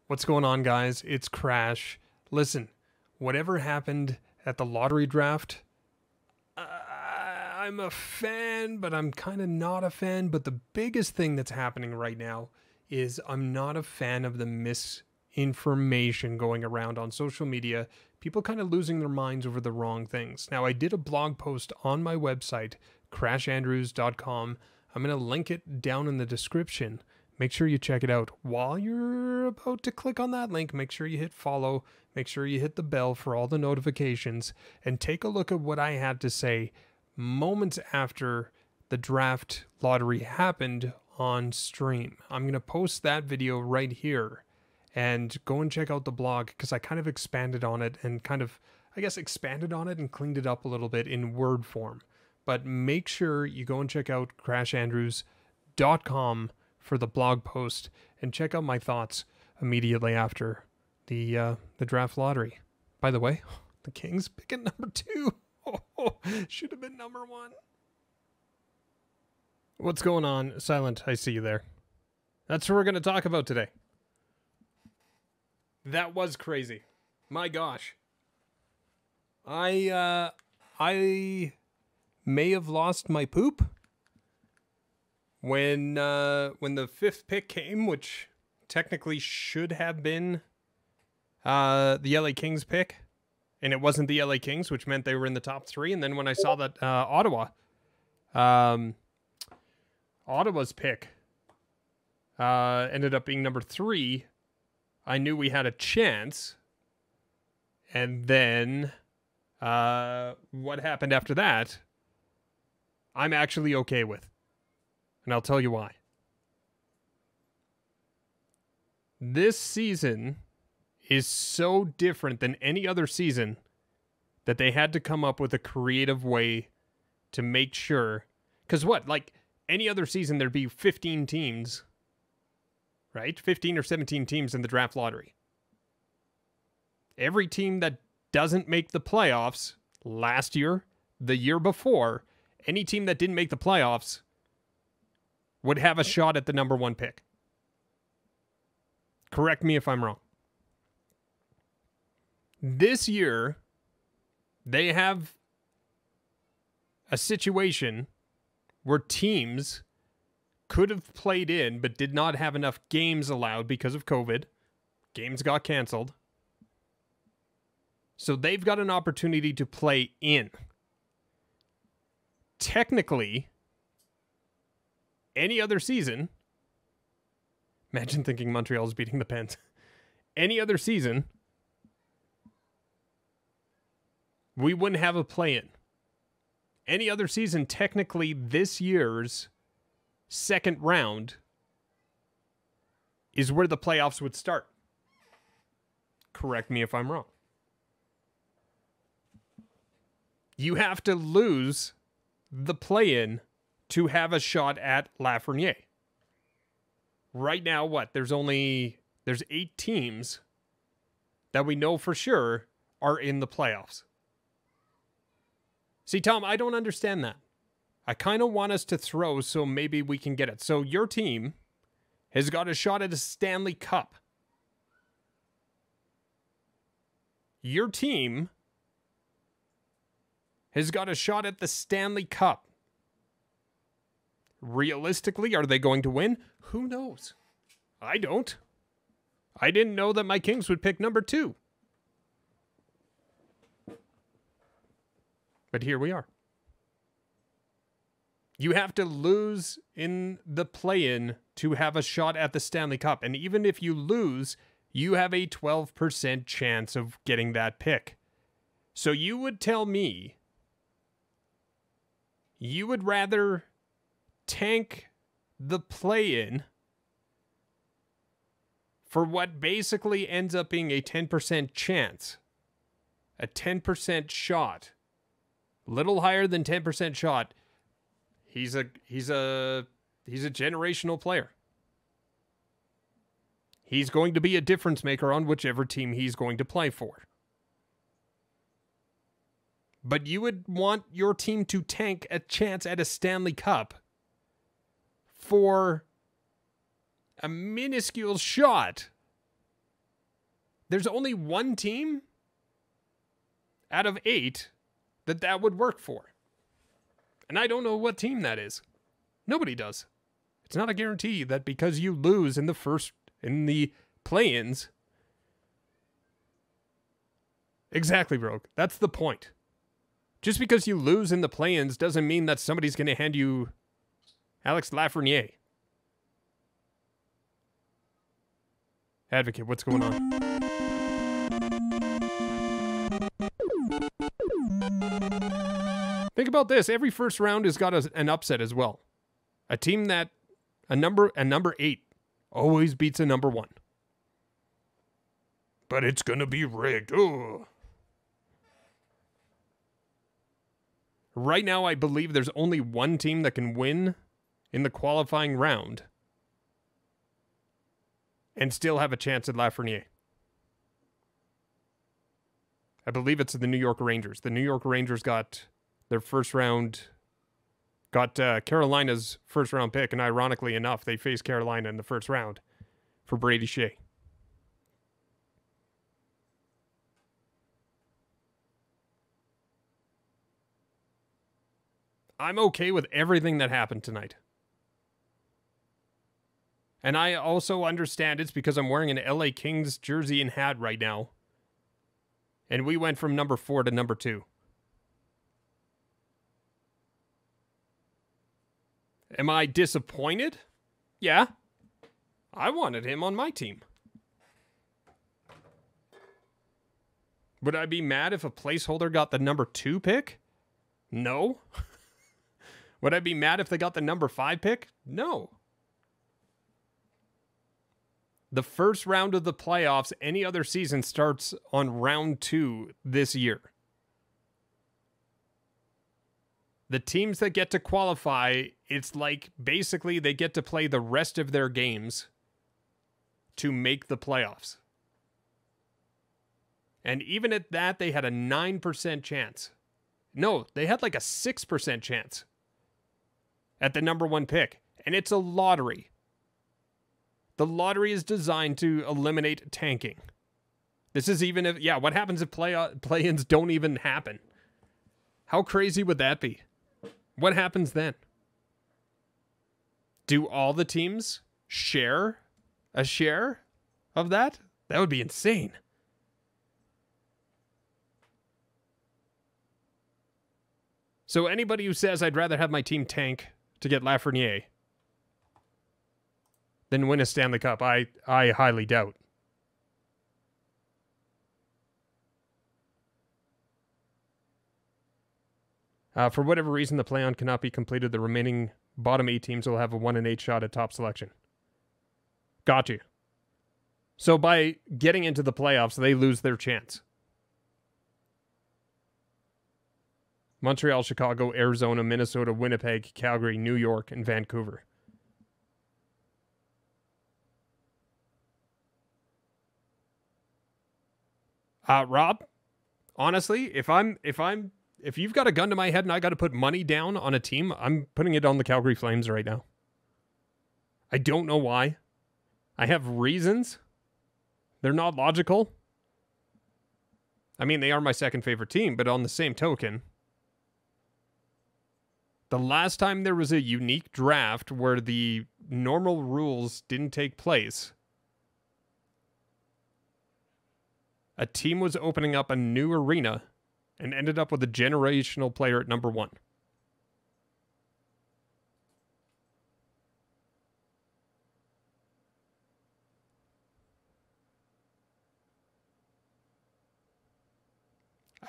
What's going on, guys? It's Crash. Listen, whatever happened at the lottery draft, I'm a fan, but I'm kind of not a fan. But the biggest thing that's happening right now is I'm not a fan of the misinformation going around on social media. People kind of losing their minds over the wrong things. Now, I did a blog post on my website, crashandrews.com. I'm going to link it down in the description. Make sure you check it out. While you're about to click on that link, make sure you hit follow. Make sure you hit the bell for all the notifications. And take a look at what I had to say moments after the draft lottery happened on stream. I'm going to post that video right here. And go and check out the blog because I kind of expanded on it and expanded on it and cleaned it up a little bit in word form. But make sure you go and check out crashandrews.com for the blog post and check out my thoughts immediately after the draft lottery. By the way, the Kings picking number 2. Should have been number 1. What's going on? Silent, I see you there. That's what we're going to talk about today. That was crazy. My gosh. I may have lost my poop when the 5th pick came, which technically should have been the LA Kings pick, and it wasn't the LA Kings, which meant they were in the top 3. And then when I saw that Ottawa's pick ended up being number 3, I knew we had a chance. And then what happened after that, I'm actually okay with. And I'll tell you why. This season is so different than any other season that they had to come up with a creative way to make sure. Because like any other season, there'd be 15 teams, right? 15 or 17 teams in the draft lottery. Every team that doesn't make the playoffs last year, the year before, any team that didn't make the playoffs would have a shot at the number 1 pick. Correct me if I'm wrong. This year, they have a situation where teams could have played in but did not have enough games allowed because of COVID. Games got canceled. So they've got an opportunity to play in. Technically, any other season, imagine thinking Montreal's beating the Pens. Any other season, we wouldn't have a play-in. Any other season, technically this year's second round is where the playoffs would start. Correct me if I'm wrong. You have to lose the play-in to have a shot at Lafreniere. Right now, there's 8 teams that we know for sure are in the playoffs. See, Tom, I don't understand that. I kind of want us to throw so maybe we can get it. So your team has got a shot at a Stanley Cup. Your team has got a shot at the Stanley Cup. Realistically, are they going to win? Who knows? I don't. I didn't know that my Kings would pick number 2. But here we are. You have to lose in the play-in to have a shot at the Stanley Cup. And even if you lose, you have a 12% chance of getting that pick. So you would tell me you would rather tank the play-in for what basically ends up being a 10% chance, a 10% shot, little higher than 10% shot. He's a generational player. He's going to be a difference maker on whichever team he's going to play for. But you would want your team to tank a chance at a Stanley Cup for a minuscule shot There's only one team out of 8 that would work for. And I don't know what team that is. Nobody does. It's not a guarantee that because you lose in the play-ins. Exactly, Rogue. That's the point. Just because you lose in the play-ins doesn't mean that somebody's going to hand you Alex Lafreniere. Advocate, what's going on? Think about this. Every first round has got an upset as well. A team that a number 8 always beats a number 1. But it's going to be rigged. Ugh. Right now, I believe there's only one team that can win in the qualifying round and still have a chance at Lafreniere. I believe it's the New York Rangers. The New York Rangers got their first round, got Carolina's first round pick, and ironically enough, they faced Carolina in the first round for Brady Shea. I'm okay with everything that happened tonight. And I also understand it's because I'm wearing an LA Kings jersey and hat right now. And we went from number 4 to number 2. Am I disappointed? Yeah. I wanted him on my team. Would I be mad if a placeholder got the number 2 pick? No. Would I be mad if they got the number 5 pick? No. The first round of the playoffs any other season starts on round 2 this year. The teams that get to qualify, it's like basically they get to play the rest of their games to make the playoffs. And even at that, they had a 9% chance. No, they had like a 6% chance at the number 1 pick. And it's a lottery. The lottery is designed to eliminate tanking. This is even if, what happens if play-ins don't even happen? How crazy would that be? What happens then? Do all the teams share a share of that? That would be insane. So anybody who says I'd rather have my team tank to get Lafreniere than win a Stanley Cup, I highly doubt. For whatever reason, the play-on cannot be completed. The remaining bottom 8 teams will have a 1-in-8 shot at top selection. Got you. So by getting into the playoffs, they lose their chance. Montreal, Chicago, Arizona, Minnesota, Winnipeg, Calgary, New York, and Vancouver. Rob, honestly, if you've got a gun to my head and I got to put money down on a team, I'm putting it on the Calgary Flames right now. I don't know why. I have reasons. They're not logical. I mean, they are my second favorite team, but on the same token, the last time there was a unique draft where the normal rules didn't take place, a team was opening up a new arena and ended up with a generational player at number 1.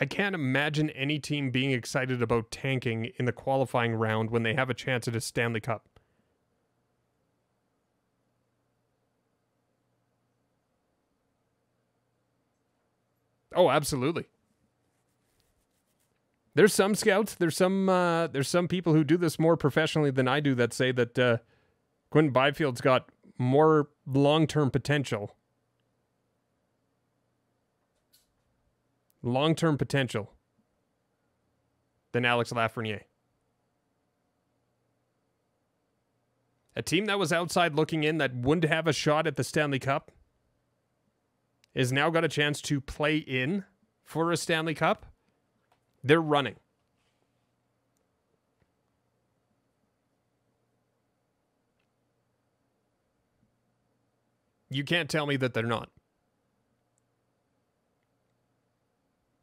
I can't imagine any team being excited about tanking in the qualifying round when they have a chance at a Stanley Cup. Oh, absolutely. There's some scouts, there's some people who do this more professionally than I do that say that Quentin Byfield's got more long-term potential. Long-term potential than Alex Lafreniere. A team that was outside looking in that wouldn't have a shot at the Stanley Cup is now got a chance to play in for a Stanley Cup, they're running. You can't tell me that they're not.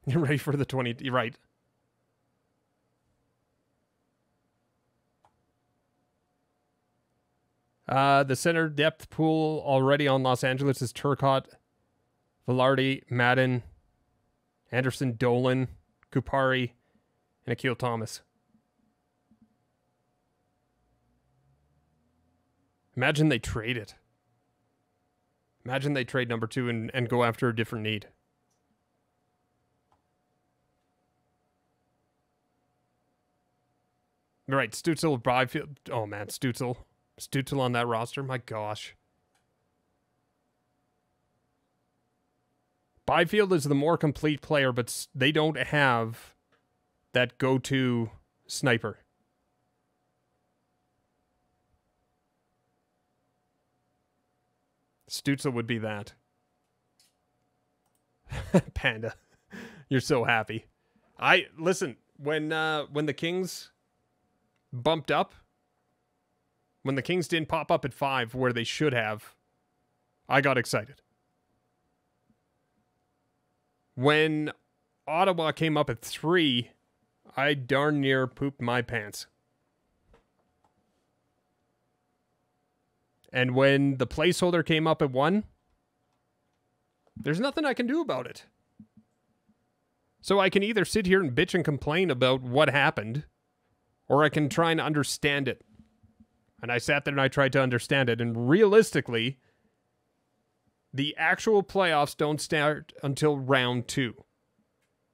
You're ready for the 20... You're right. The center depth pool already on Los Angeles is Turcotte, Velarde, Madden, Anderson, Dolan, Kupari, and Akil Thomas. Imagine they trade it. Imagine they trade number 2 and go after a different need. Right, Stützle, Byfield. Oh, man, Stützle on that roster. My gosh. Byfield is the more complete player, but they don't have that go-to sniper. Stützle would be that. Panda, you're so happy. Listen, when the Kings bumped up, when the Kings didn't pop up at 5 where they should have, I got excited. When Ottawa came up at 3, I darn near pooped my pants. And when the placeholder came up at 1, there's nothing I can do about it. So I can either sit here and bitch and complain about what happened, or I can try and understand it. And I sat there and I tried to understand it. And realistically, the actual playoffs don't start until round 2.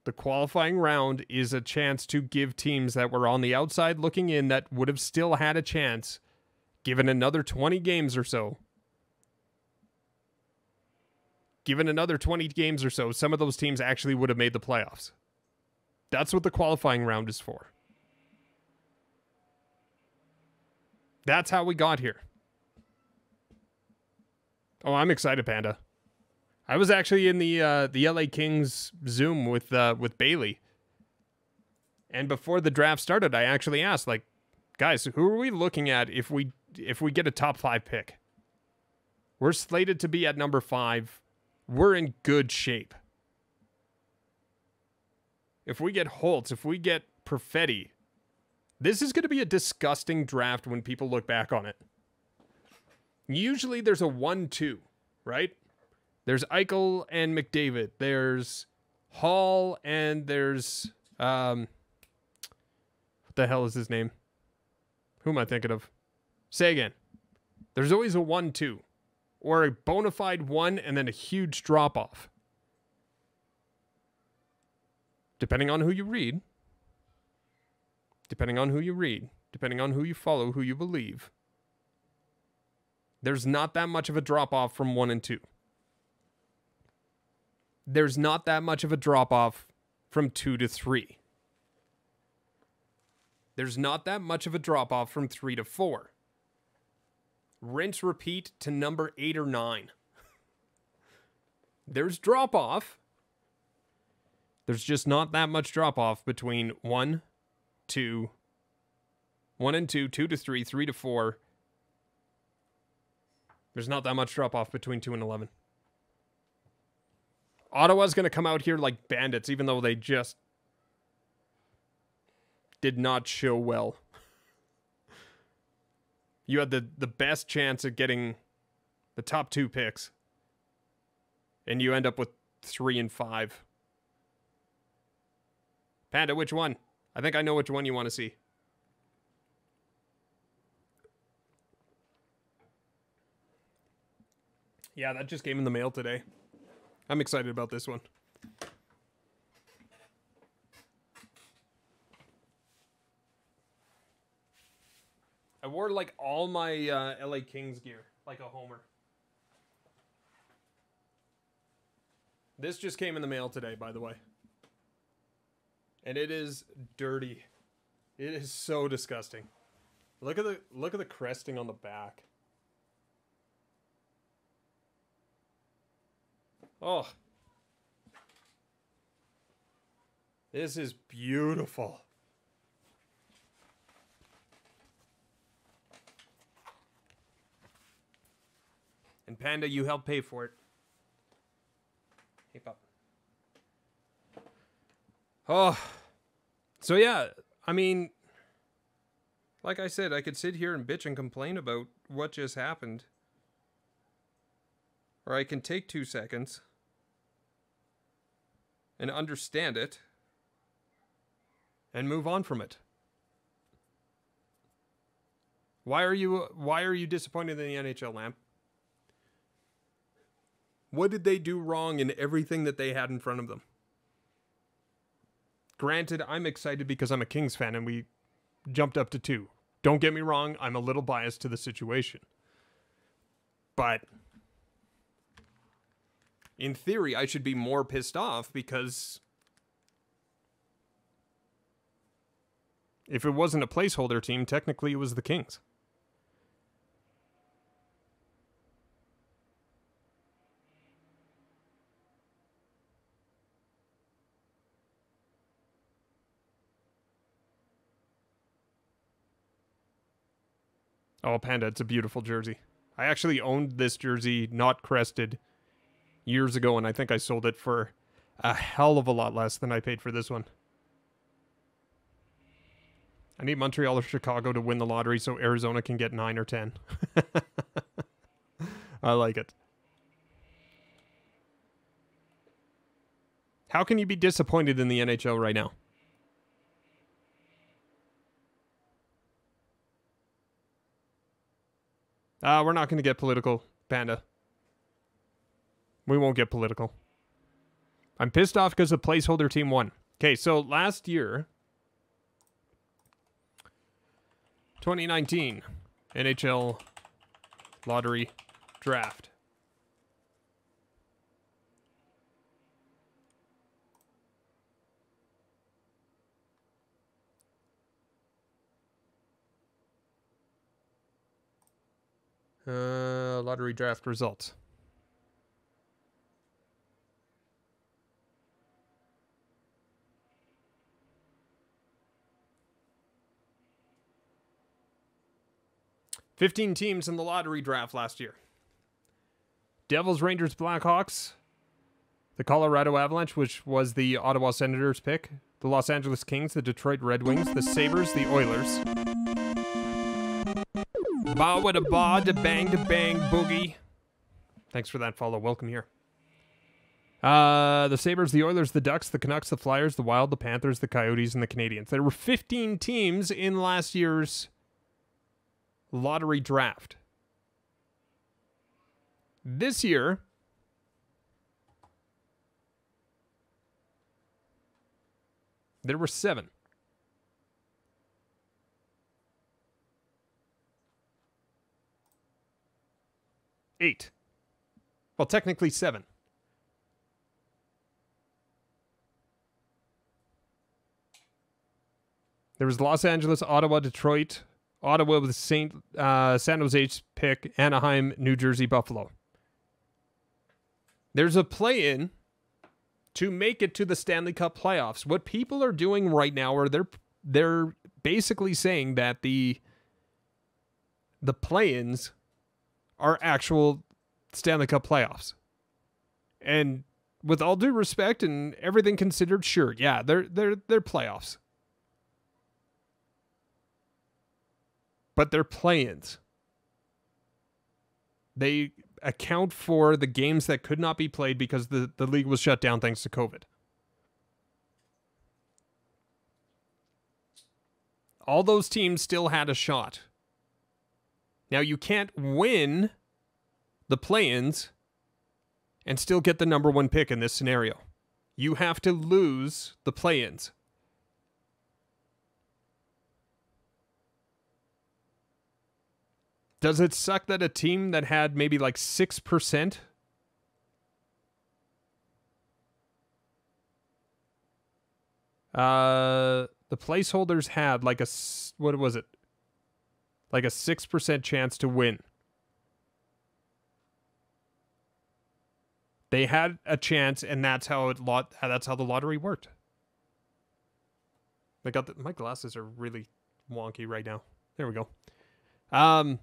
The qualifying round is a chance to give teams that were on the outside looking in that would have still had a chance, given another 20 games or so. Given another 20 games or so, some of those teams actually would have made the playoffs. That's what the qualifying round is for. That's how we got here. Oh, I'm excited, Panda. I was actually in the LA Kings Zoom with Bailey. And before the draft started, I actually asked, like, guys, who are we looking at if we get a top 5 pick? We're slated to be at number 5. We're in good shape. If we get Holtz, if we get Perfetti, this is going to be a disgusting draft when people look back on it. Usually there's a 1-2, right? There's Eichel and McDavid. There's Hall and there's... what the hell is his name? Who am I thinking of? Say again. There's always a 1-2. Or a bona fide 1 and then a huge drop-off. Depending on who you read. Depending on who you read. Depending on who you follow, who you believe. There's not that much of a drop-off from 1 and 2. There's not that much of a drop-off from 2 to 3. There's not that much of a drop-off from 3 to 4. Rinse, repeat to number 8 or 9. There's drop-off. There's just not that much drop-off between 1, 2, 1 and 2, 2 to 3, 3 to 4. There's not that much drop-off between 2 and 11. Ottawa's going to come out here like bandits, even though they just did not show well. You had the best chance at getting the top 2 picks. And you end up with 3 and 5. Panda, which one? I think I know which one you want to see. Yeah, that just came in the mail today. I'm excited about this one. I wore like all my LA Kings gear, like a homer. This just came in the mail today, by the way. And it is dirty. It is so disgusting. Look at the cresting on the back. Oh. This is beautiful. And Panda, you helped pay for it. Hey, Pop. Oh. So yeah, I mean, like I said, I could sit here and bitch and complain about what just happened. Or I can take 2 seconds and understand it and move on from it. Why are you disappointed in the NHL, Lamp? What did they do wrong in everything that they had in front of them? Granted, I'm excited because I'm a Kings fan and we jumped up to 2. Don't get me wrong, I'm a little biased to the situation. But in theory, I should be more pissed off because if it wasn't a placeholder team, technically it was the Kings. Oh, Panda, it's a beautiful jersey. I actually owned this jersey, not crested, years ago, and I think I sold it for a hell of a lot less than I paid for this one. I need Montreal or Chicago to win the lottery so Arizona can get 9 or 10. I like it. How can you be disappointed in the NHL right now? We're not going to get political, Panda. We won't get political. I'm pissed off because the placeholder team won. Okay, so last year, 2019, NHL Lottery Draft. Lottery draft results. $15 teams in the lottery draft last year. Devils, Rangers, Blackhawks, the Colorado Avalanche, which was the Ottawa Senators pick, the Los Angeles Kings, the Detroit Red Wings, the Sabres, the Oilers. Ba with a ba, da bang, boogie. Thanks for that follow. Welcome here. The Sabres, the Oilers, the Ducks, the Canucks, the Flyers, the Wild, the Panthers, the Coyotes, and the Canadiens. There were 15 teams in last year's lottery draft. This year, there were 7. Eight. Well, technically 7. There was Los Angeles, Ottawa, Detroit, Ottawa with San Jose's pick, Anaheim, New Jersey, Buffalo. There's a play-in to make it to the Stanley Cup playoffs. What people are doing right now are they're basically saying that the play-ins are actual Stanley Cup playoffs. And with all due respect and everything considered, sure, yeah, they're playoffs. But they're play-ins. They account for the games that could not be played because the league was shut down thanks to COVID. All those teams still had a shot. Now, you can't win the play-ins and still get the number 1 pick in this scenario. You have to lose the play-ins. Does it suck that a team that had maybe like 6%? The placeholders had like what was it? Like a 6% chance to win. They had a chance, and that's how the lottery worked. My glasses are really wonky right now. There we go. That's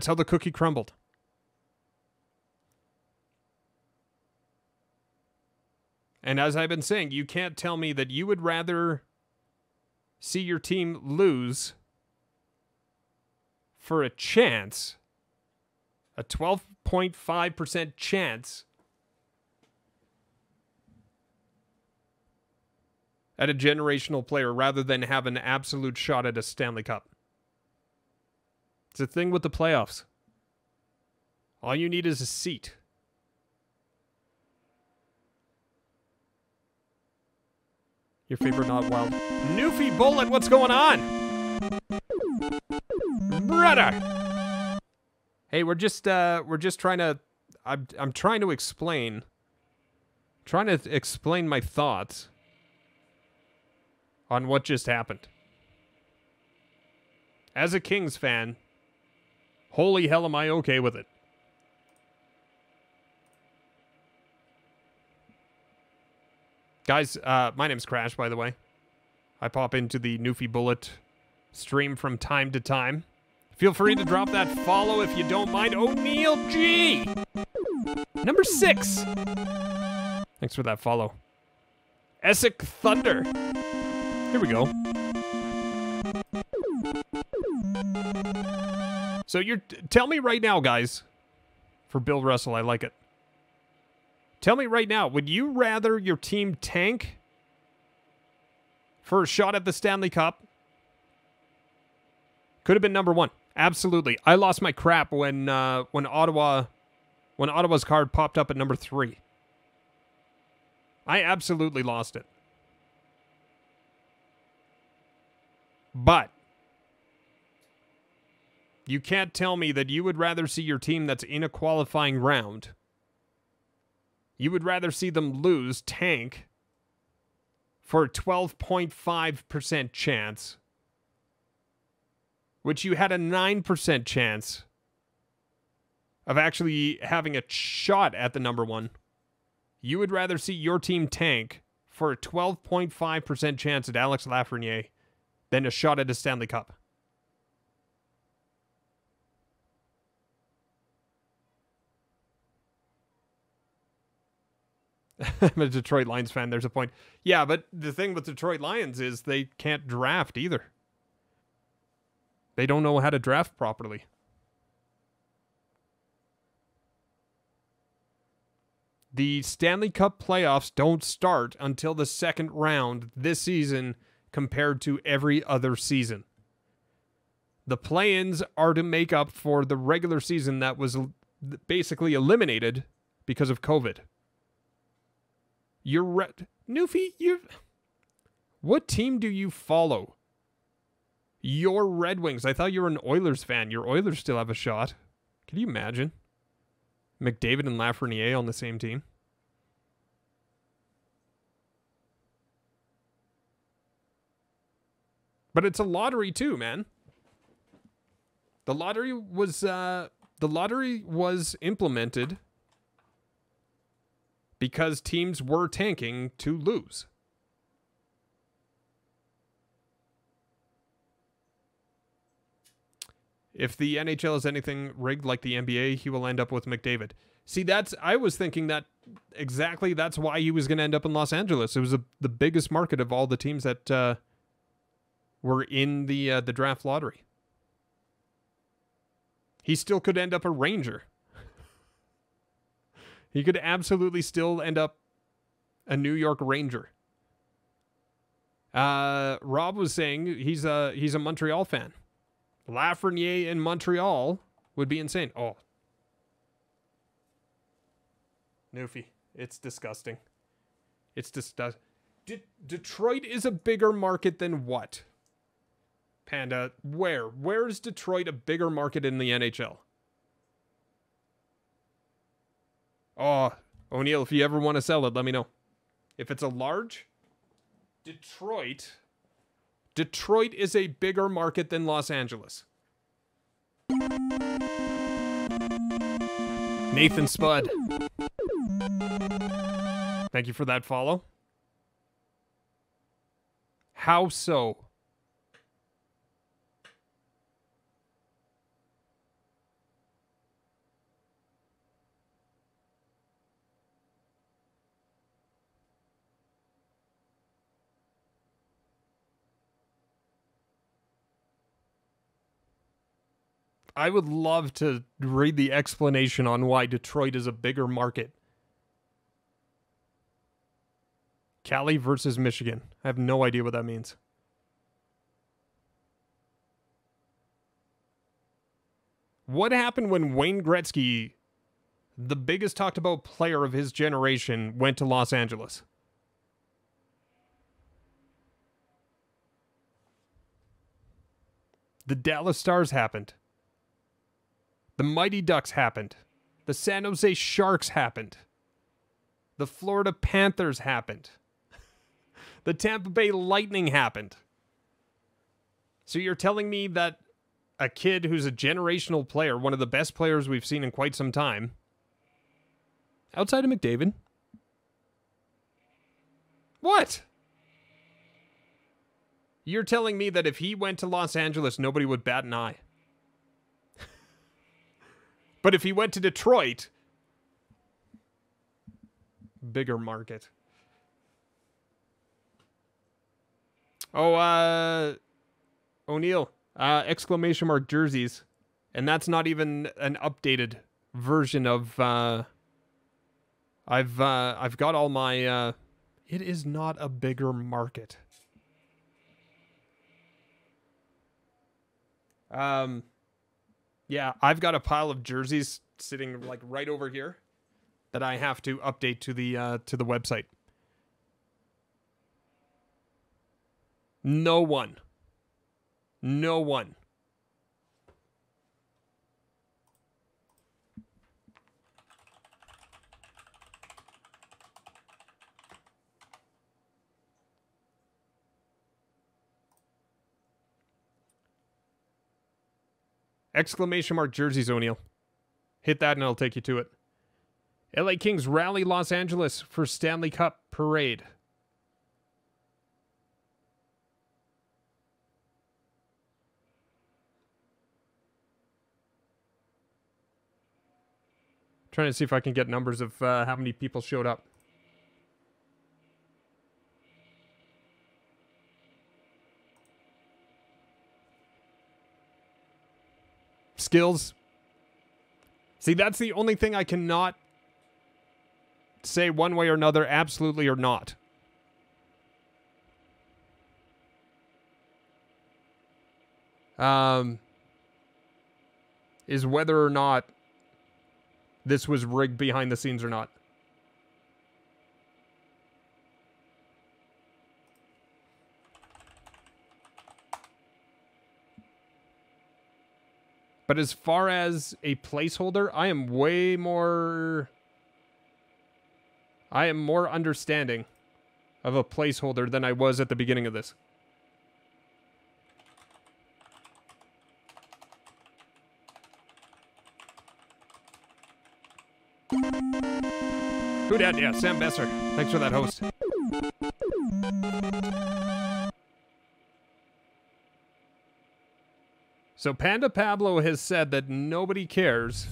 how the cookie crumbled. And as I've been saying, you can't tell me that you would rather see your team lose for a chance, a 12.5% chance at a generational player rather than have an absolute shot at a Stanley Cup. It's a thing with the playoffs. All you need is a seat. Your favorite not wild. Newfie Bullet, what's going on? Brother! Hey, we're just trying to I'm trying to explain my thoughts on what just happened. As a Kings fan, holy hell am I okay with it. Guys, my name's Crash, by the way. I pop into the Newfie Bullet stream from time to time. Feel free to drop that follow if you don't mind. O'Neal G! Number 6. Thanks for that follow. Essex Thunder. Here we go. So tell me right now, guys. For Bill Russell, I like it. Tell me right now, would you rather your team tank for a shot at the Stanley Cup? Could have been number 1. Absolutely. I lost my crap when Ottawa's card popped up at number 3. I absolutely lost it. But you can't tell me that you would rather see your team that's in a qualifying round. You would rather see them lose, tank, for a 12.5% chance, which you had a 9% chance of actually having a shot at the number 1. You would rather see your team tank for a 12.5% chance at Alex Lafreniere than a shot at a Stanley Cup. I'm a Detroit Lions fan. There's a point. Yeah, but the thing with Detroit Lions is they can't draft either. They don't know how to draft properly. The Stanley Cup playoffs don't start until the second round this season compared to every other season. The play-ins are to make up for the regular season that was basically eliminated because of COVID. Newfie, what team do you follow? Your Red Wings. I thought you were an Oilers fan. Your Oilers still have a shot. Can you imagine? McDavid and Lafreniere on the same team. But it's a lottery too, man. The lottery was implemented because teams were tanking to lose. If the NHL is anything rigged like the NBA, he will end up with McDavid. See, I was thinking that exactly that's why he was going to end up in Los Angeles. It was the biggest market of all the teams that were in the draft lottery. He still could end up a Ranger. He could absolutely still end up a New York Ranger. Rob was saying he's a Montreal fan. Lafreniere in Montreal would be insane. Oh. Newfie, it's disgusting. It's disgusting. Detroit is a bigger market than what? Panda, where? Where is Detroit a bigger market in the NHL? Oh, O'Neal, if you ever want to sell it, let me know. If it's a large, Detroit is a bigger market than Los Angeles. Nathan Spud. Thank you for that follow. How so? I would love to read the explanation on why Detroit is a bigger market. Cali versus Michigan. I have no idea what that means. What happened when Wayne Gretzky, the biggest talked about player of his generation, went to Los Angeles? The Dallas Stars happened. The Mighty Ducks happened. The San Jose Sharks happened. The Florida Panthers happened. The Tampa Bay Lightning happened. So you're telling me that a kid who's a generational player, one of the best players we've seen in quite some time, outside of McDavid? What? You're telling me that if he went to Los Angeles, nobody would bat an eye? But if he went to Detroit, bigger market. Oh, O'Neill, exclamation mark jerseys. And that's not even an updated version of, I've got all my, it is not a bigger market. Yeah, I've got a pile of jerseys sitting like right over here that I have to update to the website. No one. No one. Exclamation mark jerseys, O'Neill. Hit that and I'll take you to it. LA Kings rally Los Angeles for Stanley Cup parade. Trying to see if I can get numbers of how many people showed up. Skills. See, that's the only thing I cannot say one way or another, absolutely or not. Is whether or not this was rigged behind the scenes or not. But as far as a placeholder, I am more understanding of a placeholder than I was at the beginning of this. Who dat? Yeah, Sam Besser. Thanks for that host. So Panda Pablo has said that nobody cares.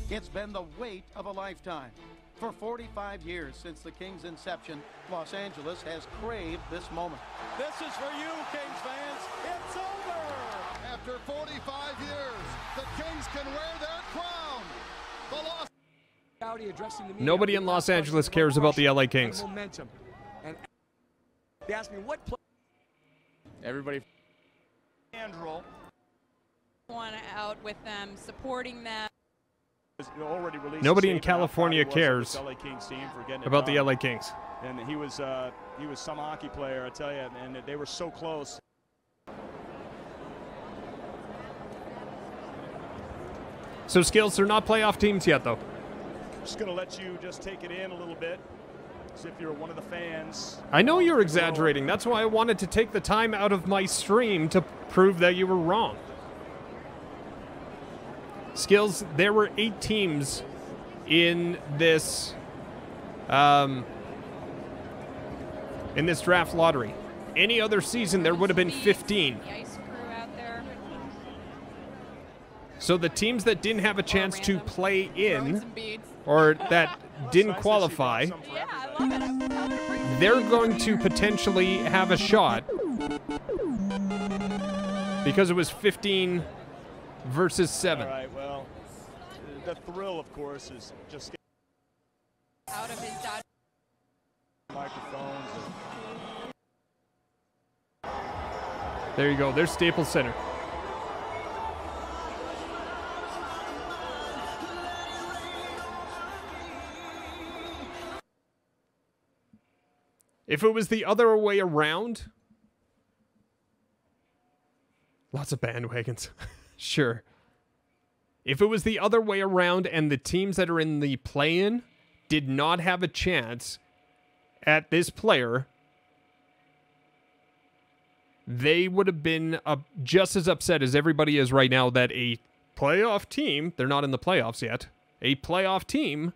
It's been the wait of a lifetime. For 45 years since the Kings' inception, Los Angeles has craved this moment. This is for you, Kings fans. It's over! After 45 years, the Kings can wear their crown. The Los Nobody in Los Angeles cares about the LA Kings. And they asked me what everybody want out with them, supporting them. Nobody in California cares about the LA Kings. And he was some hockey player, I tell you, and they were so close. So Skills, they're not playoff teams yet, though. Just going to let you just take it in a little bit, as if you're one of the fans. I know you're exaggerating. That's why I wanted to take the time out of my stream to prove that you were wrong. Skills, there were 8 teams in this draft lottery. Any other season, there would have been 15. The ice crew out there. So the teams that didn't have a chance to random. play Throwing in, some beads. or that didn't Nice that she qualify, got some for Yeah, everybody. I love it. Tell them to bring some they're beads. going to potentially have a shot because it was 15 versus 7. All right, well, the thrill, of course, is just getting Out of his dodge. microphones. There you go. There's Staples Center. If it was the other way around, lots of bandwagons. Sure. If it was the other way around and the teams that are in the play-in did not have a chance at this player, they would have been just as upset as everybody is right now that a playoff team, they're not in the playoffs yet, a playoff team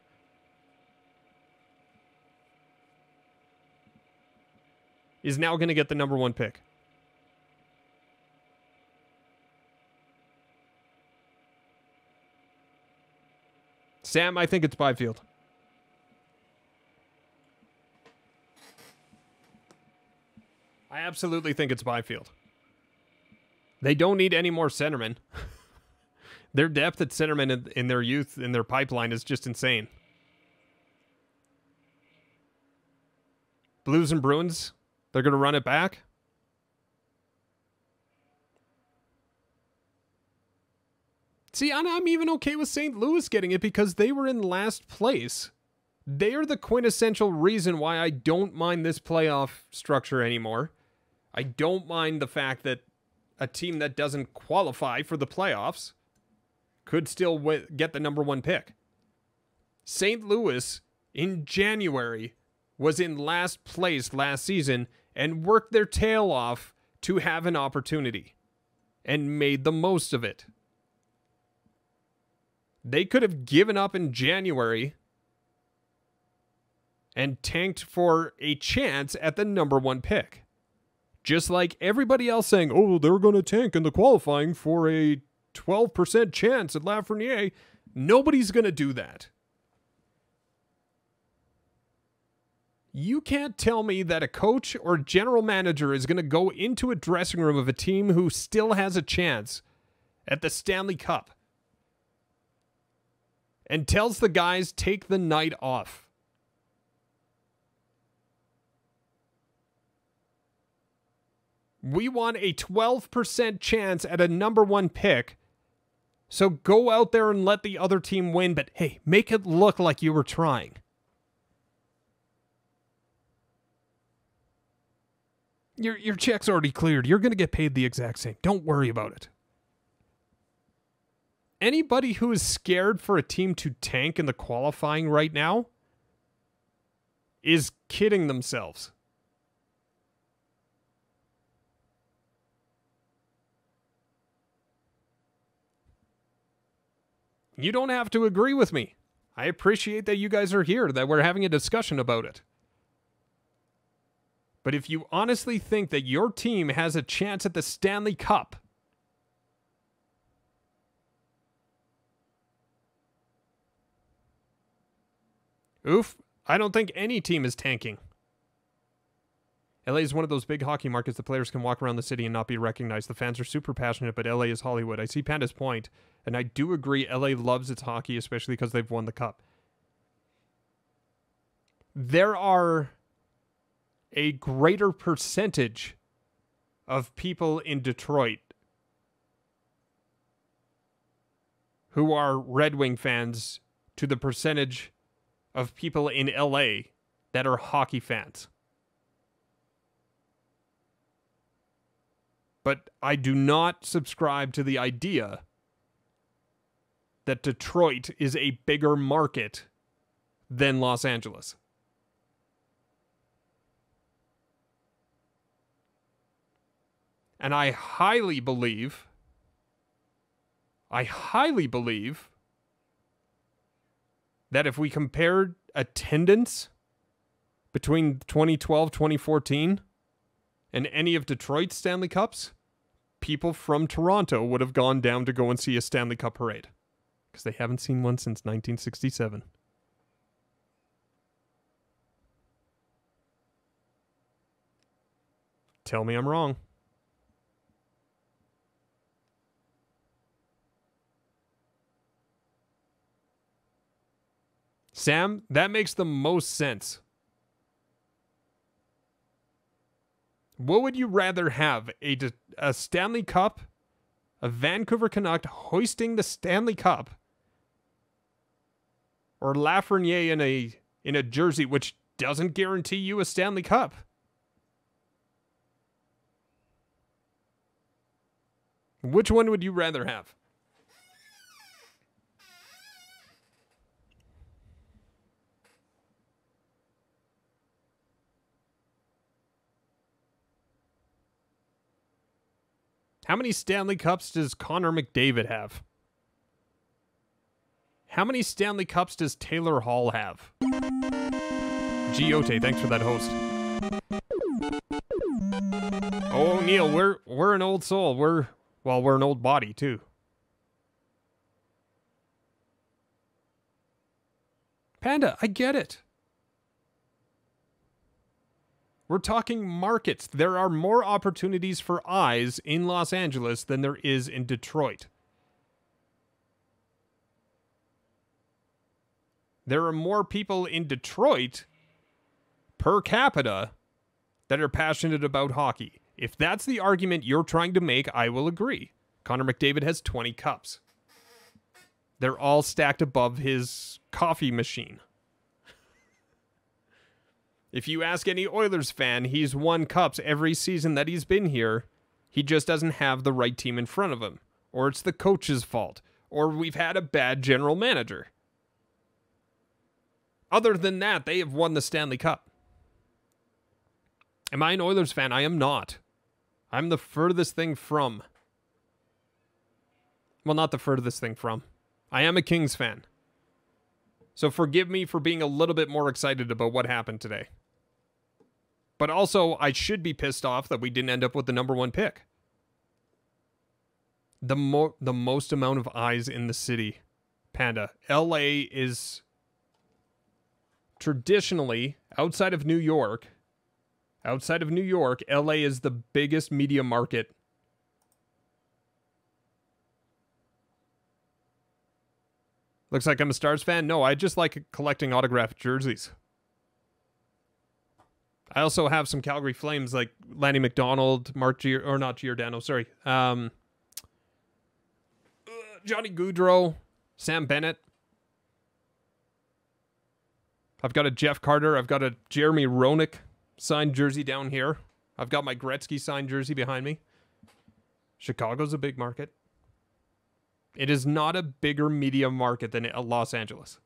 is now going to get the number 1 pick. Sam, I think it's Byfield. I absolutely think it's Byfield. They don't need any more centermen. Their depth at centerman in their youth, in their pipeline, is just insane. Blues and Bruins, they're going to run it back. See, I'm even okay with St. Louis getting it because they were in last place. They are the quintessential reason why I don't mind this playoff structure anymore. I don't mind the fact that a team that doesn't qualify for the playoffs could still get the number 1 pick. St. Louis, in January, was in last place last season and worked their tail off to have an opportunity and made the most of it. They could have given up in January and tanked for a chance at the number 1 pick. Just like everybody else saying, oh, they're going to tank in the qualifying for a 12% chance at Lafreniere. Nobody's going to do that. You can't tell me that a coach or general manager is going to go into a dressing room of a team who still has a chance at the Stanley Cup and tells the guys, take the night off. We want a 12% chance at a number 1 pick, so go out there and let the other team win, but hey, make it look like you were trying. Your check's already cleared. You're going to get paid the exact same. Don't worry about it. Anybody who is scared for a team to tank in the qualifying right now is kidding themselves. You don't have to agree with me. I appreciate that you guys are here, that we're having a discussion about it. But if you honestly think that your team has a chance at the Stanley Cup, oof, I don't think any team is tanking. LA is one of those big hockey markets that players can walk around the city and not be recognized. The fans are super passionate, but LA is Hollywood. I see Panda's point, and I do agree LA loves its hockey, especially because they've won the cup. There are a greater percentage of people in Detroit who are Red Wing fans to the percentage of people in LA that are hockey fans. But I do not subscribe to the idea that Detroit is a bigger market than Los Angeles. And I highly believe that if we compared attendance between 2012, 2014, and any of Detroit's Stanley Cups, people from Toronto would have gone down to go and see a Stanley Cup parade. Because they haven't seen one since 1967. Tell me I'm wrong. Sam, that makes the most sense. What would you rather have? A Stanley Cup? A Vancouver Canuck hoisting the Stanley Cup? Or Lafreniere in a jersey which doesn't guarantee you a Stanley Cup? Which one would you rather have? How many Stanley Cups does Connor McDavid have? How many Stanley Cups does Taylor Hall have? Giote, thanks for that host. Oh, Neil, we're an old soul. We're an old body too. Panda, I get it. We're talking markets. There are more opportunities for eyes in Los Angeles than there is in Detroit. There are more people in Detroit per capita that are passionate about hockey. If that's the argument you're trying to make, I will agree. Connor McDavid has 20 cups. They're all stacked above his coffee machine. If you ask any Oilers fan, he's won cups every season that he's been here. He just doesn't have the right team in front of him. Or it's the coach's fault. Or we've had a bad general manager. Other than that, they have won the Stanley Cup. Am I an Oilers fan? I am not. I'm the furthest thing from. Well, not the furthest thing from. I am a Kings fan. So forgive me for being a little bit more excited about what happened today. But also, I should be pissed off that we didn't end up with the number 1 pick. The most amount of eyes in the city. Panda. LA is traditionally, outside of New York, LA is the biggest media market. Looks like I'm a Stars fan. No, I just like collecting autographed jerseys. I also have some Calgary Flames like Lanny McDonald, Johnny Gaudreau, Sam Bennett. I've got a Jeff Carter. I've got a Jeremy Roenick signed jersey down here. I've got my Gretzky signed jersey behind me. Chicago's a big market. It is not a bigger media market than Los Angeles.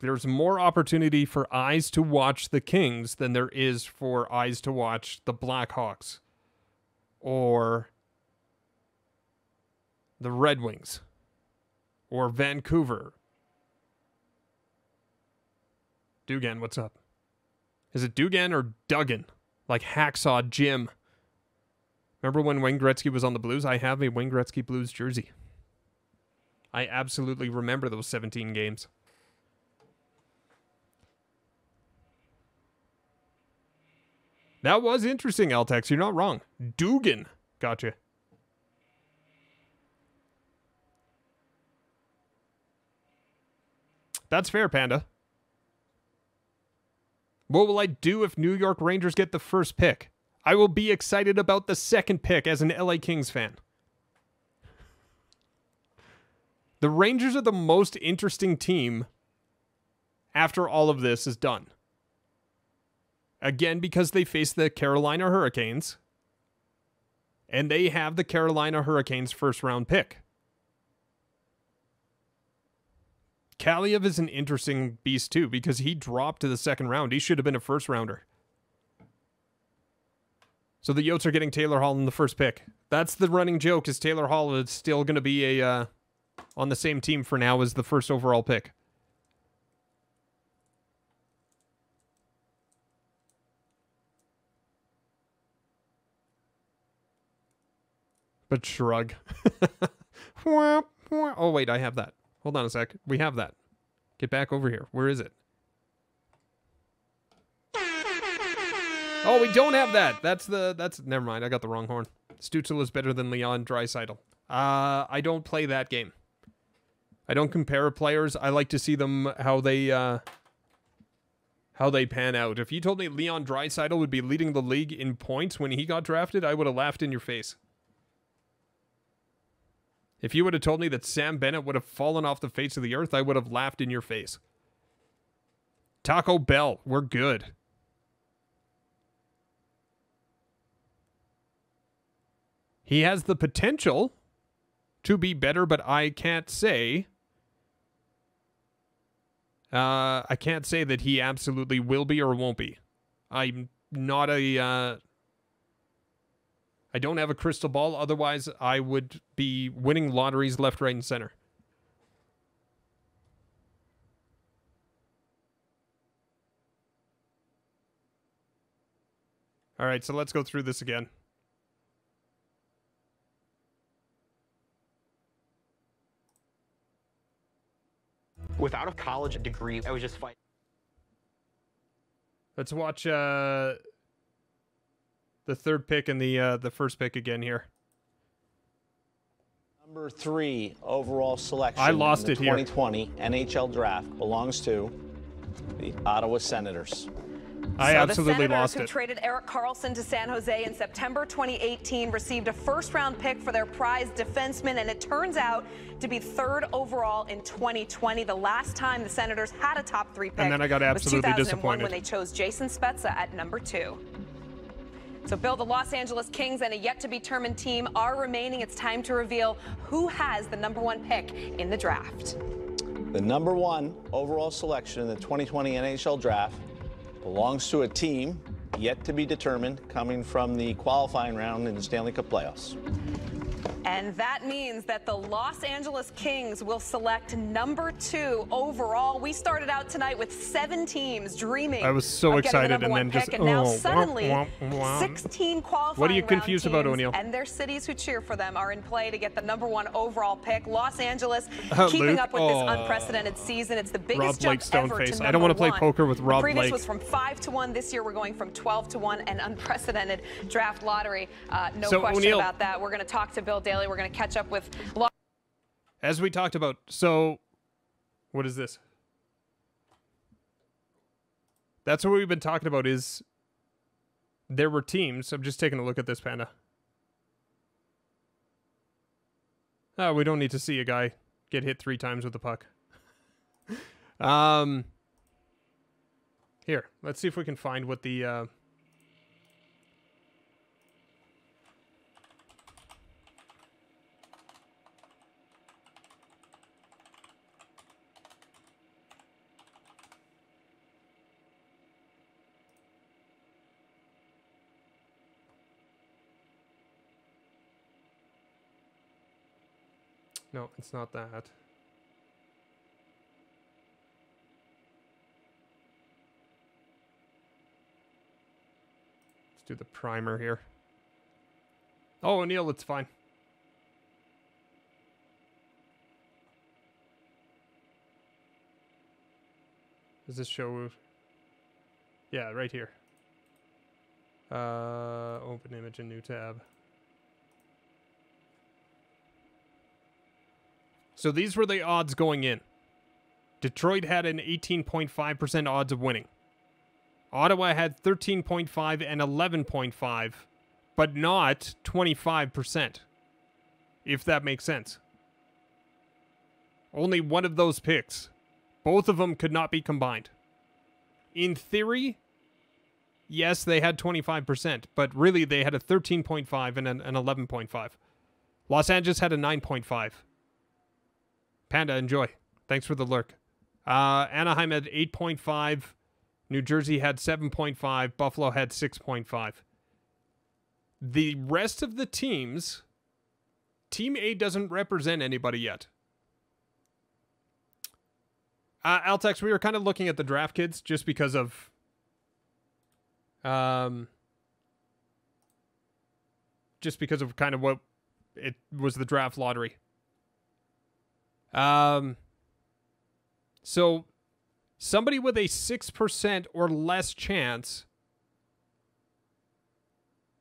There's more opportunity for eyes to watch the Kings than there is for eyes to watch the Blackhawks or the Red Wings or Vancouver. Dugan, what's up? Is it Dugan or Duggan? Like Hacksaw Jim. Remember when Wayne Gretzky was on the Blues? I have a Wayne Gretzky Blues jersey. I absolutely remember those 17 games. That was interesting, Altex. You're not wrong. Dugan. Gotcha. That's fair, Panda. What will I do if New York Rangers get the first pick? I will be excited about the second pick as an LA Kings fan. The Rangers are the most interesting team after all of this is done. Again, because they face the Carolina Hurricanes. And they have the Carolina Hurricanes first round pick. Kaliev is an interesting beast too, because he dropped to the second round. He should have been a first rounder. So the Yotes are getting Taylor Hall in the first pick. That's the running joke, is Taylor Hall is still going to be a on the same team for now as the first overall pick. But shrug. Oh, wait, I have that. Hold on a sec. We have that. Get back over here. Where is it? Oh, we don't have that. That's never mind. I got the wrong horn. Stützle is better than Leon Draisaitl. I don't play that game. I don't compare players. I like to see them how they pan out. If you told me Leon Draisaitl would be leading the league in points when he got drafted, I would have laughed in your face. If you would have told me that Sam Bennett would have fallen off the face of the earth, I would have laughed in your face. Taco Bell, we're good. He has the potential to be better, but I can't say. I can't say that he absolutely will be or won't be. I'm not a. I don't have a crystal ball. Otherwise, I would be winning lotteries left, right, and center. All right, so let's go through this again. Without a college degree, I was just fighting. Let's watch the third pick and the first pick again here. Number 3 overall selection. I lost in it the here. 2020 NHL Draft belongs to the Ottawa Senators. I absolutely lost The Senators, who it. traded Erik Karlsson to San Jose in September 2018, received a first-round pick for their prized defenseman, and it turns out to be 3rd overall in 2020. The last time the Senators had a top 3 pick And then I got absolutely was 2001 disappointed. when they chose Jason Spezza at number 2. So, Bill, the Los Angeles Kings and a yet-to-be-determined team are remaining. It's time to reveal who has the number 1 pick in the draft. The number 1 overall selection in the 2020 NHL Draft belongs to a team yet to be determined, coming from the qualifying round in the Stanley Cup playoffs. And that means that the Los Angeles Kings will select number 2 overall. We started out tonight with 7 teams dreaming. I was so of getting the excited, number and 1 then just pick, and now womp, suddenly womp, womp. 16 qualifying What are you round confused about, teams O'Neill? and their cities who cheer for them are in play to get the number 1 overall pick. Los Angeles keeping Luke? up with this unprecedented season. It's the Rob biggest Blake jump ever to Stoneface. number I don't want to play 1. poker with Rob The previous Blake. was from 5-1. This year we're going from 12-1, an unprecedented draft lottery. No So, question O'Neill, about that. We're going to talk to Bill Daly. We're going to catch up with as we talked about, so what is this? That's what we've been talking about, is there were teams. I'm just taking a look at this, Panda. Oh, we don't need to see a guy get hit 3 times with the puck. Here, let's see if we can find what the No, it's not that. Let's do the primer here. Oh, O'Neill, it's fine. Does this show? Yeah, right here. Open image and new tab. So these were the odds going in. Detroit had an 18.5% odds of winning. Ottawa had 13.5 and 11.5, but not 25%, if that makes sense. Only one of those picks. Both of them could not be combined. In theory, yes, they had 25%, but really they had a 13.5 and an 11.5. Los Angeles had a 9.5. Panda, enjoy. Thanks for the lurk. Anaheim had 8.5. New Jersey had 7.5. Buffalo had 6.5. The rest of the teams, Team A doesn't represent anybody yet. Altex, we were kind of looking at the draft kids just because of kind of what it was, the draft lottery. So somebody with a 6% or less chance,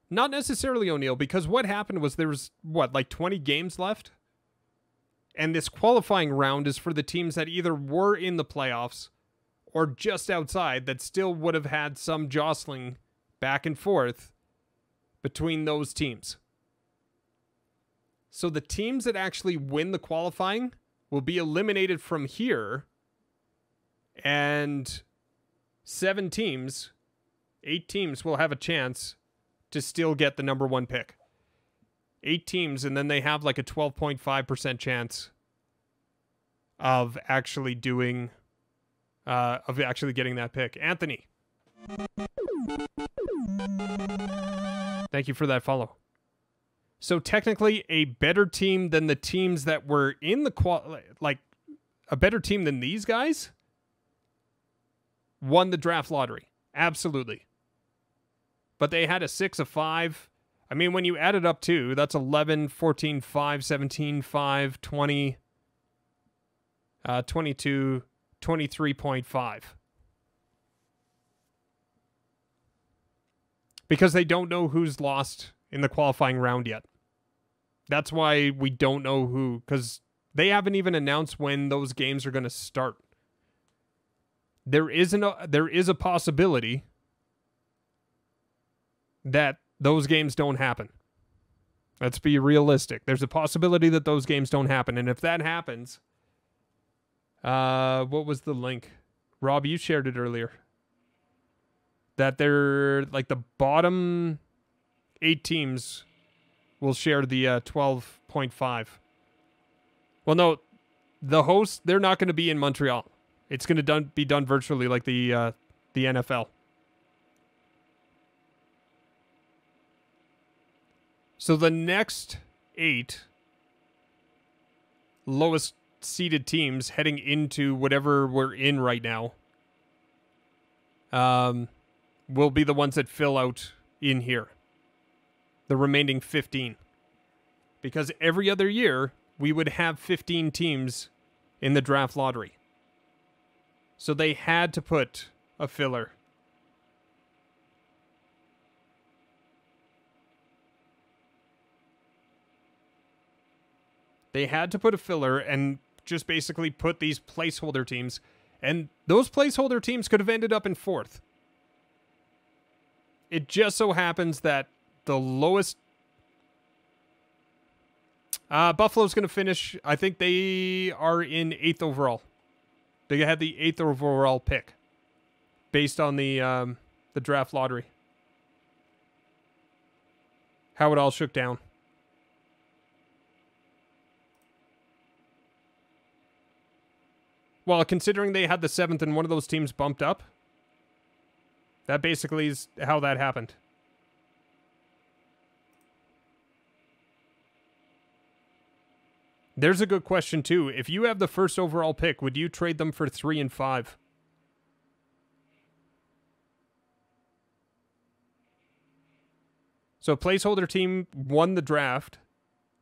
not necessarily O'Neill, because what happened was there was, like 20 games left? And this qualifying round is for the teams that either were in the playoffs or just outside that still would have had some jostling back and forth between those teams. So the teams that actually win the qualifying will be eliminated from here, and 8 teams will have a chance to still get the number 1 pick. 8 teams, and then they have like a 12.5% chance of actually getting that pick. Anthony, thank you for that follow. So technically a better team than the teams that were in the a better team than these guys won the draft lottery. Absolutely. But they had a 6, a 5. I mean, when you add it up too, that's 11, 14, 5, 17, 5, 20, 22, 23.5. Because they don't know who's lost in the qualifying round yet. That's why we don't know who, because they haven't even announced when those games are going to start. There is a possibility that those games don't happen. Let's be realistic. There's a possibility that those games don't happen. And if that happens, what was the link? Rob, you shared it earlier. That they're like the bottom 8 teams will share the 12.5. Well, no, the hosts, they're not going to be in Montreal. It's going to be done virtually like the NFL. So the next 8 lowest seeded teams heading into whatever we're in right now will be the ones that fill out in here. The remaining 15. Because every other year, we would have 15 teams in the draft lottery. So they had to put a filler. They had to put a filler and just basically put these placeholder teams. And those placeholder teams could have ended up in 4th. It just so happens that the lowest... Buffalo's going to finish... I think they are in 8th overall. They had the 8th overall pick. Based on the draft lottery. How it all shook down. Well, considering they had the 7th and one of those teams bumped up, that basically is how that happened. There's a good question, too. If you have the 1st overall pick, would you trade them for 3 and 5? So, placeholder team won the draft.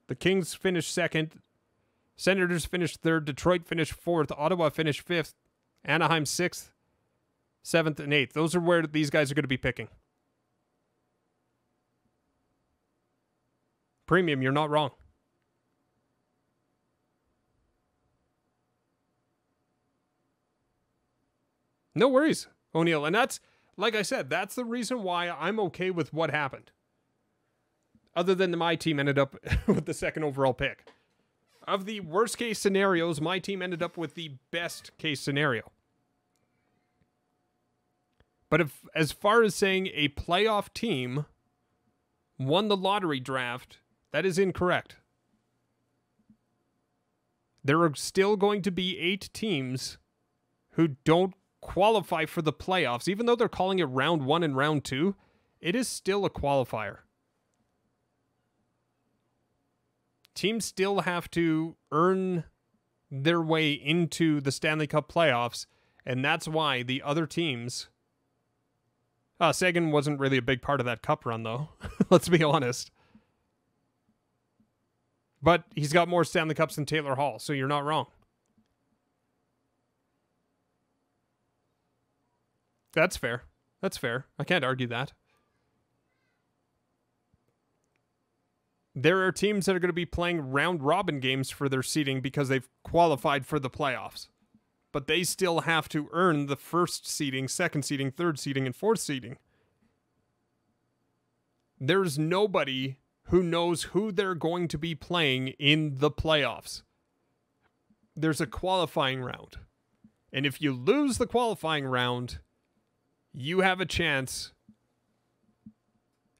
The Kings finished 2nd. Senators finished 3rd. Detroit finished 4th. Ottawa finished 5th. Anaheim 6th. 7th and 8th. Those are where these guys are going to be picking. Premium, you're not wrong. No worries, O'Neill. And that's, like I said, that's the reason why I'm okay with what happened. Other than my team ended up with the 2nd overall pick. Of the worst case scenarios, my team ended up with the best case scenario. But if, as far as saying a playoff team won the lottery draft, that is incorrect. There are still going to be 8 teams who don't qualify for the playoffs. Even though they're calling it round 1 and round 2, it is still a qualifier. teams still have to earn their way into the Stanley Cup playoffs, and that's why the other teams... Sagan wasn't really a big part of that cup run, though. Let's be honest. But he's got more Stanley Cups than Taylor Hall, so you're not wrong. That's fair. That's fair. I can't argue that. There are teams that are going to be playing round-robin games for their seeding because they've qualified for the playoffs. But they still have to earn the first seeding, second seeding, third seeding, and fourth seeding. There's nobody who knows who they're going to be playing in the playoffs. There's a qualifying round. And if you lose the qualifying round, you have a chance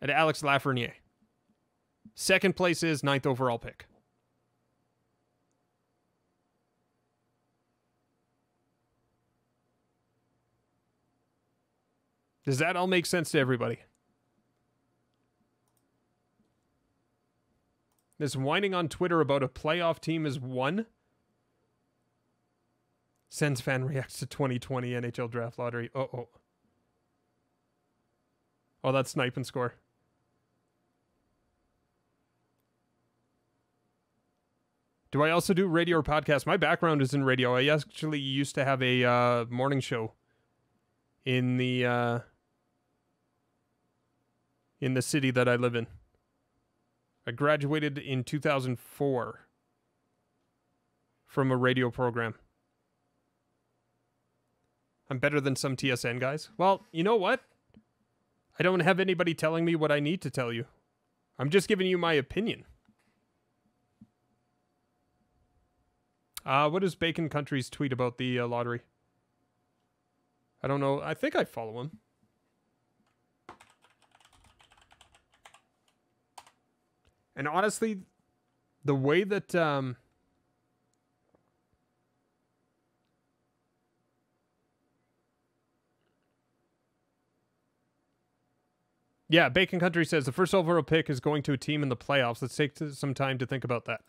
at Alex Lafreniere. Second place is 9th overall pick. Does that all make sense to everybody? This whining on Twitter about a playoff team is one. Sens fan reacts to 2020 NHL Draft Lottery. Oh, that's Snipe and Score. Do I also do radio or podcast? My background is in radio. I actually used to have a morning show in the city that I live in. I graduated in 2004 from a radio program. I'm better than some TSN guys. Well, you know what? I don't have anybody telling me what I need to tell you. I'm just giving you my opinion. What is Bacon Country's tweet about the lottery? I don't know. I think I follow him. And honestly, the way that... Yeah, Bacon Country says the first overall pick is going to a team in the playoffs. Let's take some time to think about that.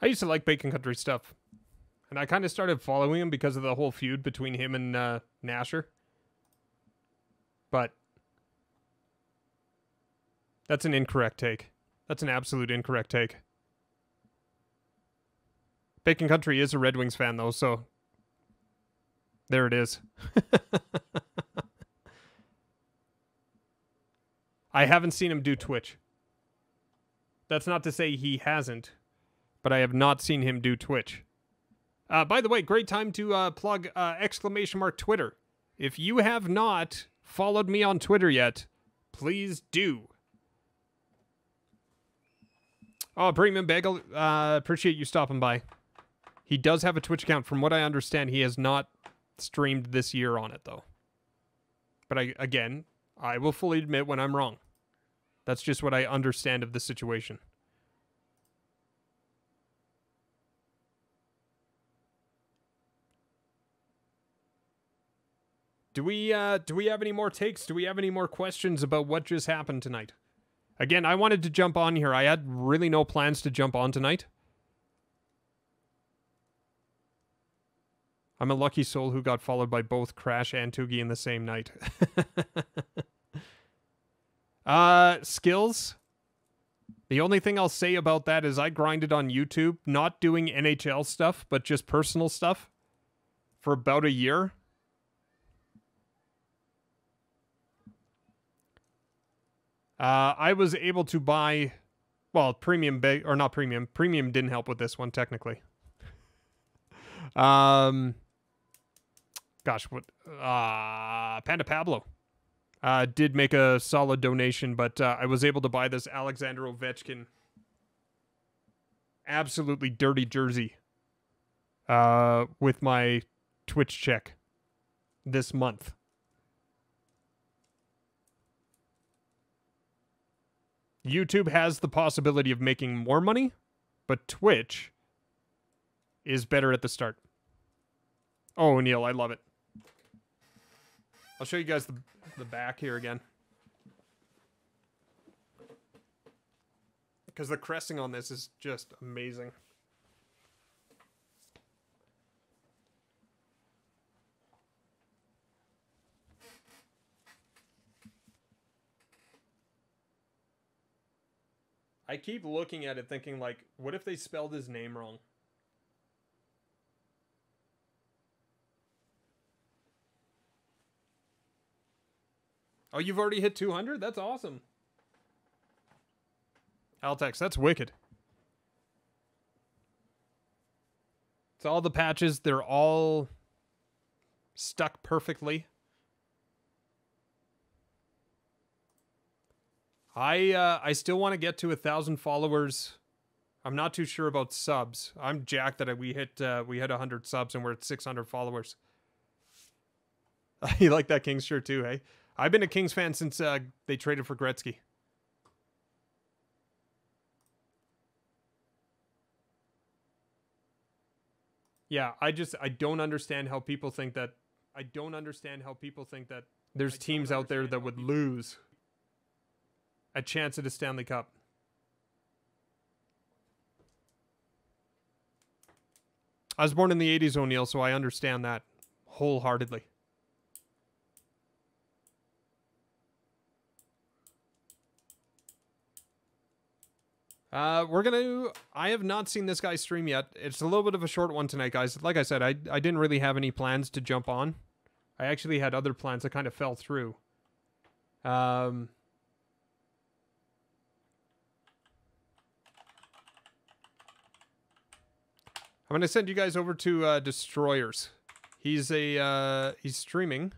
I used to like Bacon Country stuff. And I kind of started following him because of the whole feud between him and Nasher. But that's an incorrect take. That's an absolute incorrect take. Bacon Country is a Red Wings fan, though, so there it is. I haven't seen him do Twitch. That's not to say he hasn't, but I have not seen him do Twitch. By the way, great time to plug !Twitter. If you have not followed me on Twitter yet, please do. Oh, Premium Bagel, appreciate you stopping by. He does have a Twitch account. From what I understand, he has not streamed this year on it, though. But again, I will fully admit when I'm wrong. That's just what I understand of the situation. Do we have any more takes? Do we have any more questions about what just happened tonight? Again, I wanted to jump on here. I had really no plans to jump on tonight. I'm a lucky soul who got followed by both Crash and Toogie in the same night. Skills. The only thing I'll say about that is I grinded on YouTube, not doing NHL stuff, but just personal stuff for about a year. I was able to buy, well, premium, or not premium. Premium didn't help with this one, technically. Gosh, what? Panda Pablo did make a solid donation, but I was able to buy this Alexander Ovechkin absolutely dirty jersey with my Twitch check this month. YouTube has the possibility of making more money, but Twitch is better at the start. Oh, Neil, I love it. I'll show you guys the back here again. Because the cresting on this is just amazing. I keep looking at it thinking, like, what if they spelled his name wrong? Oh, you've already hit 200? That's awesome. Altex, that's wicked. It's all the patches. They're all stuck perfectly. I still want to get to 1,000 followers. I'm not too sure about subs. I'm jacked that we hit 100 subs and we're at 600 followers. You like that Kings shirt too, hey? I've been a Kings fan since they traded for Gretzky. Yeah, I don't understand how people think that. I don't understand how people think that there's teams out there that would lose a chance at a Stanley Cup. I was born in the 80s, O'Neill, so I understand that wholeheartedly. I have not seen this guy stream yet. It's a little bit of a short one tonight, guys. Like I said, I didn't really have any plans to jump on. I actually had other plans that kind of fell through. I'm going to send you guys over to Destroyers. He's streaming.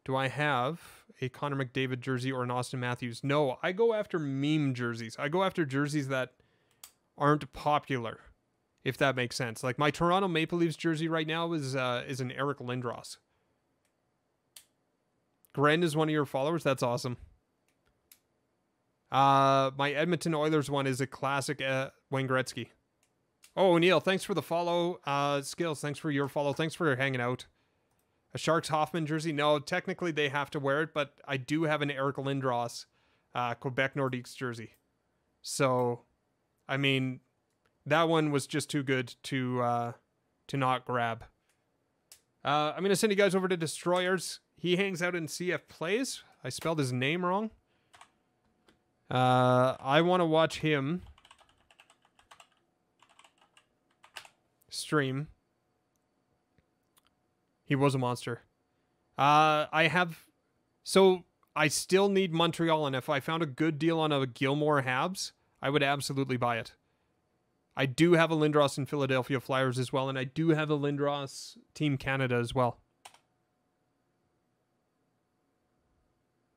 Do I have a Connor McDavid jersey or an Austin Matthews? No, I go after meme jerseys. I go after jerseys that aren't popular, if that makes sense. Like my Toronto Maple Leafs jersey right now is an Eric Lindros. Gren is one of your followers. That's awesome. My Edmonton Oilers one is a classic Wayne Gretzky. Oh, Neil, thanks for the follow. Skills, thanks for your follow. Thanks for hanging out. A Sharks Hoffman jersey? No, technically they have to wear it, but I do have an Eric Lindros Quebec Nordiques jersey. So, I mean, that one was just too good to not grab. I'm going to send you guys over to Destroyers. He hangs out in CF Plays. I spelled his name wrong. I want to watch him stream. He was a monster. So I still need Montreal, and if I found a good deal on a Gilmore Habs, I would absolutely buy it. I do have a Lindros in Philadelphia Flyers as well, and I do have a Lindros Team Canada as well.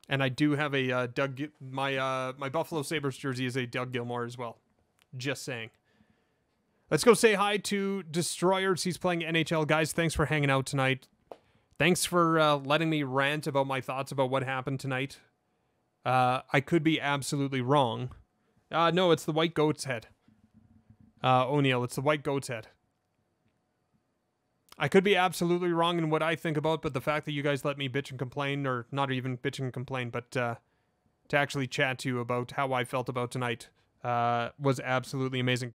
And I do have a my Buffalo Sabres jersey is a Doug Gilmore as well. Just saying. Let's go say hi to Destroyers. He's playing NHL. Guys, thanks for hanging out tonight. Thanks for letting me rant about my thoughts about what happened tonight. I could be absolutely wrong. No, it's the White Goat's head. O'Neill, it's the White Goat's head. I could be absolutely wrong in what I think about, but the fact that you guys let me bitch and complain, or not even bitch and complain, but to actually chat to you about how I felt about tonight was absolutely amazing.